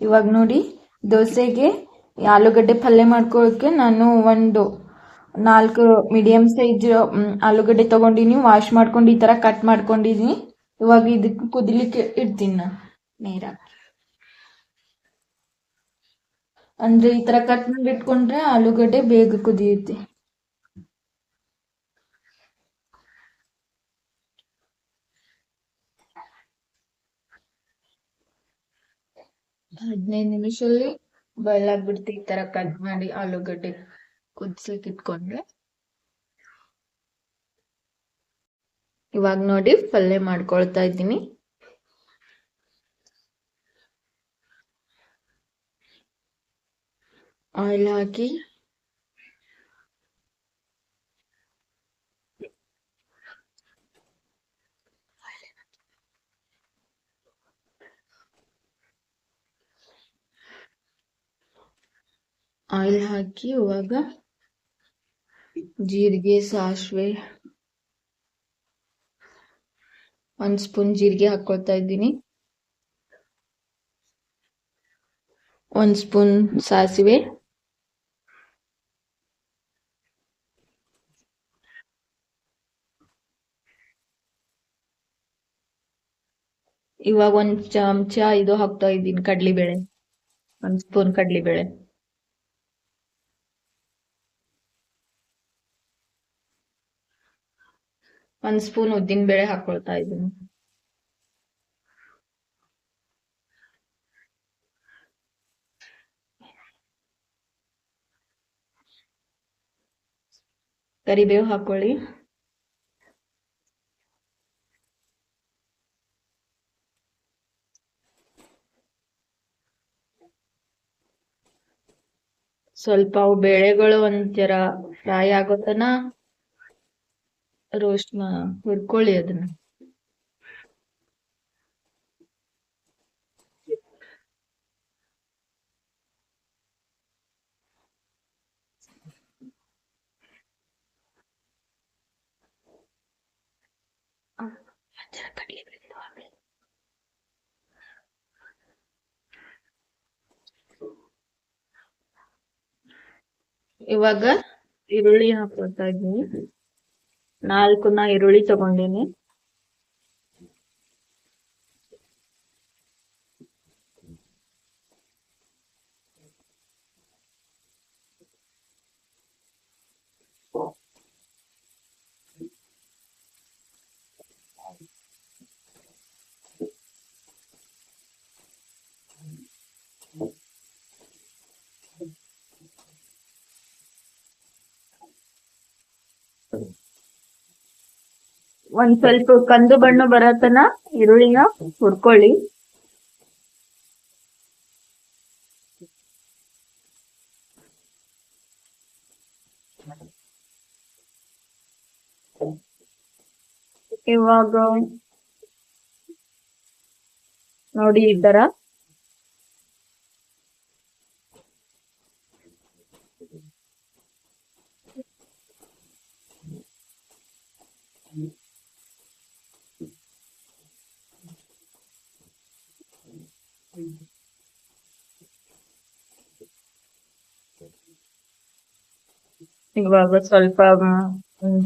ಇವಾಗ ನೋಡಿ ದೋಸೆಗೆ ಆಲೂಗಡ್ಡೆ ಪಲ್ಯ ಮಾಡ್ಕೊಳ್ಳೋಕೆ ನಾನು ಒಂದು 4 ಮೀಡಿಯಂ ಸೈಜ್ ಆಲೂಗಡ್ಡೆ ತಗೊಂಡಿನಿ, ವಾಶ್ ಮಾಡ್ಕೊಂಡು ಈ ತರ ಕಟ್ ಮಾಡ್ಕೊಂಡಿದೀನಿ. ಇವಾಗ ಇದಕ್ಕೆ ಕುದಿಲಿಕ್ಕೆ ಇಡ್ತೀನಿ ನಾನು ನೇರ. ಅಂದ್ರೆ ಈ ತರ ಕಟ್ ಮಾಡಿ ಇಟ್ಕೊಂಡ್ರೆ ಆಲೂಗಡ್ಡೆ ಬೇಗ ಕುದಿಯುತ್ತೆ. ಹದಿನೈದು ನಿಮಿಷದಲ್ಲಿ ಬಳ್ಳಾಗ್ಬಿಡುತ್ತೆ ಈ ತರ ಕಟ್ ಮಾಡಿ ಆಲೂಗಡ್ಡೆ ಕುದಿಸ್ಲಿಕ್ಕೆ ಇಟ್ಕೊಂಡ್ರೆ. ಇವಾಗ ನೋಡಿ ಪಲ್ಯ ಮಾಡ್ಕೊಳ್ತಾ ಇದ್ದೀನಿ. ಆಯಿಲ್ ಹಾಕಿ ಇವಾಗ ಜೀರಿಗೆ, ಸಾಸಿವೆ, 1 ಸ್ಪೂನ್ ಜೀರಿಗೆ ಹಾಕೊಳ್ತಾ ಇದ್ದೀನಿ, 1 ಸ್ಪೂನ್ ಸಾಸಿವೆ, ಇವಾಗ 1 ಚಮಚ ಇದು ಹಾಕ್ತಾ ಇದ್ದೀನಿ ಕಡ್ಲಿಬೇಳೆ, 1 ಸ್ಪೂನ್ ಕಡ್ಲಿಬೇಳೆ, 1 ಸ್ಪೂನ್ ಉದ್ದಿನ ಬೇಳೆ ಹಾಕೊಳ್ತಾ ಇದ್ದೀನಿ. ಕರಿಬೇವು ಹಾಕೊಳ್ಳಿ. ಸ್ವಲ್ಪ ಅವು ಬೇಳೆಗಳು ಒಂಥರ ಫ್ರೈ ಆಗೋತನ ರೋಸ್ಟ್ ಹುರ್ಕೊಳ್ಳಿ ಅದನ್ನ. ಇವಾಗ ಈರುಳ್ಳಿ ಹಾಕೊಳ್ತಾ ಇದ್ದೀನಿ. 4 ಈರುಳ್ಳಿ ತಗೊಂಡಿನಿ. ಒಂದ್ ಸ್ವಲ್ಪ ಕಂದು ಬಣ್ಣ ಬರತನ ಈರುಳ್ಳಿನ ಹುರ್ಕೊಳ್ಳಿ. ಇವಾಗ ನೋಡಿ ಈ ತರ ಇವಾಗ ಸ್ವಲ್ಪ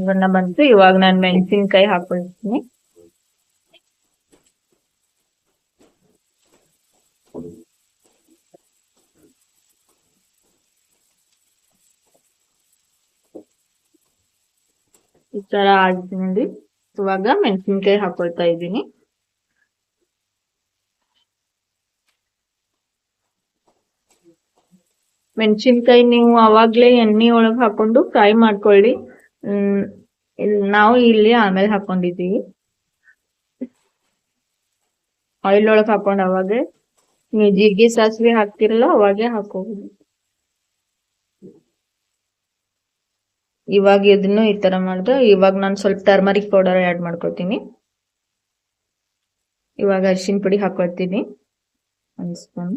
ಬಣ್ಣ ಬಂತು. ಇವಾಗ ನಾನು ಮೆಣಸಿನ್ಕಾಯಿ ಹಾಕೊಳ್ತೀನಿ. ಈ ತರ ಆಗಿದೆ ನೋಡಿ. ಇವಾಗ ಮೆಣಸಿನ್ಕಾಯಿ ಹಾಕೊಳ್ತಾ ಇದ್ದೀನಿ. ಮೆಣಸಿನ್ಕಾಯಿ ನೀವು ಅವಾಗ್ಲೇ ಎಣ್ಣೆ ಒಳಗ್ ಹಾಕೊಂಡು ಫ್ರೈ ಮಾಡ್ಕೊಳ್ಳಿ. ನಾವು ಇಲ್ಲಿ ಆಮೇಲೆ ಹಾಕೊಂಡಿದೀವಿ. ಆಯಿಲ್ ಒಳಗ್ ಹಾಕೊಂಡ್ ಅವಾಗೆ ನೀವು ಜೀರಿಗೆ ಸಾಸಿವೆ ಹಾಕ್ತಿರಲ್ಲ ಅವಾಗೆ ಹಾಕೋಬಹುದು. ಇವಾಗ ಇದನ್ನು ಈ ತರ ಮಾಡಿದ್ರೆ ಇವಾಗ ನಾನು ಸ್ವಲ್ಪ ಟರ್ಮರಿಕ್ ಪೌಡರ್ ಆಡ್ ಮಾಡ್ಕೊತೀನಿ. ಇವಾಗ ಅರಿಶಿನ ಪುಡಿ ಹಾಕೊಳ್ತೀನಿ 1 ಸ್ಪೂನ್.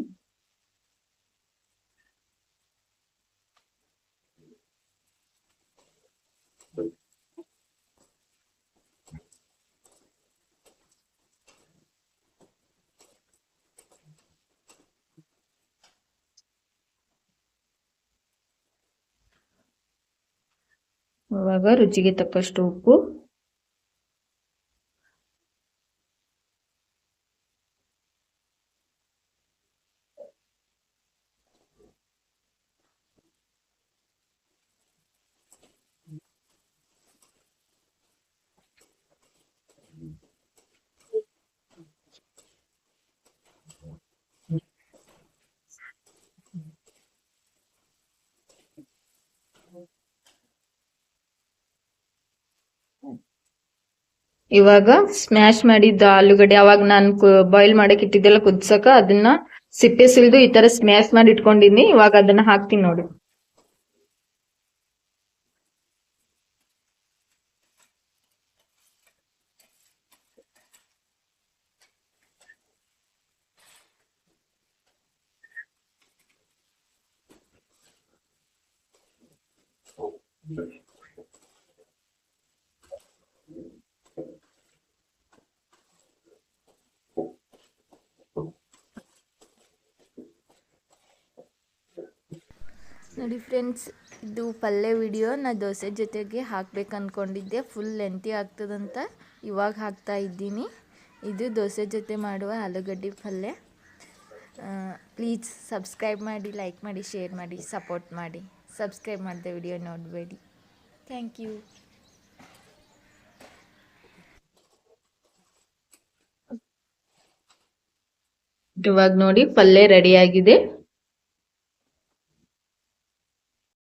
ಇವಾಗ ರುಚಿಗೆ ತಕ್ಕಷ್ಟು ಉಪ್ಪು, ಇವಾಗ ಸ್ಮ್ಯಾಶ್ ಮಾಡಿದ್ದ ಆಲೂಗಡ್ಡೆ ಅವಾಗ ನಾನು ಬಾಯ್ಲ್ ಮಾಡಕ್ ಇಟ್ಟಿದ್ದೆಲ್ಲ ಕುದ್ಸಕ ಅದನ್ನ ಸಿಪ್ಪೆ ಸುಲಿದು ಈ ತರ ಸ್ಮ್ಯಾಶ್ ಮಾಡಿ ಇಟ್ಕೊಂಡಿನಿ. ಇವಾಗ ಅದನ್ನ ಹಾಕ್ತೀನಿ ನೋಡಿ. ನೋಡಿ ಫ್ರೆಂಡ್ಸ್, ಇದು ಪಲ್ಯ ವಿಡಿಯೋ ನಾ ದೋಸೆ ಜೊತೆಗೆ ಹಾಕ್ಬೇಕು ಅಂದ್ಕೊಂಡಿದ್ದೆ. ಫುಲ್ ಲೆಂತಿ ಆಗ್ತದಂತ ಇವಾಗ ಹಾಕ್ತಾ ಇದ್ದೀನಿ. ಇದು ದೋಸೆ ಜೊತೆ ಮಾಡುವ ಆಲೂಗಡ್ಡೆ ಪಲ್ಯ. ಪ್ಲೀಸ್ ಸಬ್ಸ್ಕ್ರೈಬ್ ಮಾಡಿ, ಲೈಕ್ ಮಾಡಿ, ಶೇರ್ ಮಾಡಿ, ಸಪೋರ್ಟ್ ಮಾಡಿ. ಸಬ್ಸ್ಕ್ರೈಬ್ ಮಾಡಿದೆ ವಿಡಿಯೋ ನೋಡಬೇಡಿ. Thank you. ಇವಾಗ ನೋಡಿ ಪಲ್ಯ ರೆಡಿ ಆಗಿದೆ.